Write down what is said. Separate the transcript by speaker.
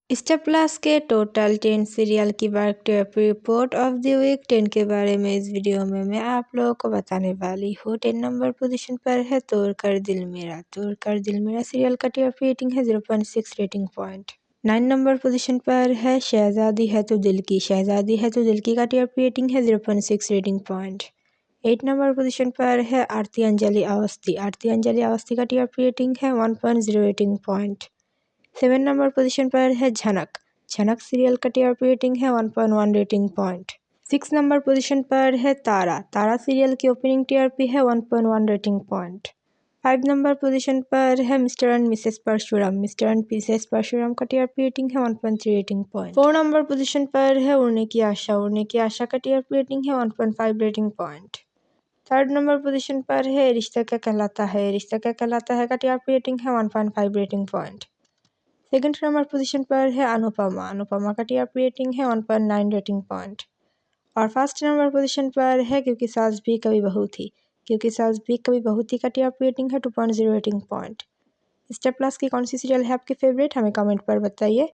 Speaker 1: Star plus के total 10 serial की biography report of the week 10 के बारे में इस वीडियो में मैं आप लोगों को बताने वाली हूँ। 10 नंबर पोजीशन पर है तोड़कर दिल मेरा। तोड़कर दिल मेरा सीरियल का टीआरपी रेटिंग है 0.6 रेटिंग पॉइंट। 9 नंबर पोजीशन पर है शहजादी है तो दिल की। शहजादी है तो दिल की का टीआरपी रेटिंग है 0.6 रेटिंग पॉइंट। 8 नंबर पोजीशन पर है आरती अंजलि अवस्थी। आरती अंजलि अवस्थी का टीआरपी रेटिंग है 1.0 रेटिंग पॉइंट। 7 नंबर पोजीशन पर है झनक। झनक सीरियल का टीआरपी रेटिंग है 1.1 रेटिंग पॉइंट। 6 नंबर पोजीशन पर है तारा। तारा सीरियल की ओपनिंग टीआरपी है 1.1 रेटिंग पॉइंट। 5 नंबर पोजीशन पर है Mr and Mrs Parshuram. Mr and Mrs Parshuram का टीआरपी रेटिंग है 1.3 रेटिंग पॉइंट। 4 नंबर पोजीशन पर है उड़ने की आशा। उड़ने की आशा का टीआरपी रेटिंग है 1.5 rating point. 3rd number position पर है रिश्ता क्या कहलाता है। रिश्ता क्या कहलाता है का टीआरपी रेटिंग है 1.5 rating point. 2nd number position पर है अनुपमा। अनुपमा का टीआरपी रेटिंग है 1.9 रेटिंग पॉइंट। और 1st नंबर पोजीशन पर है क्योंकि सास भी कभी बहू थी। क्योंकि सास भी कभी बहू थी का टीआरपी रेटिंग है 2.0 रेटिंग पॉइंट। स्टार प्लस की कौन सी सीरियल है आपकी फेवरेट, हमें कमेंट पर बताइए।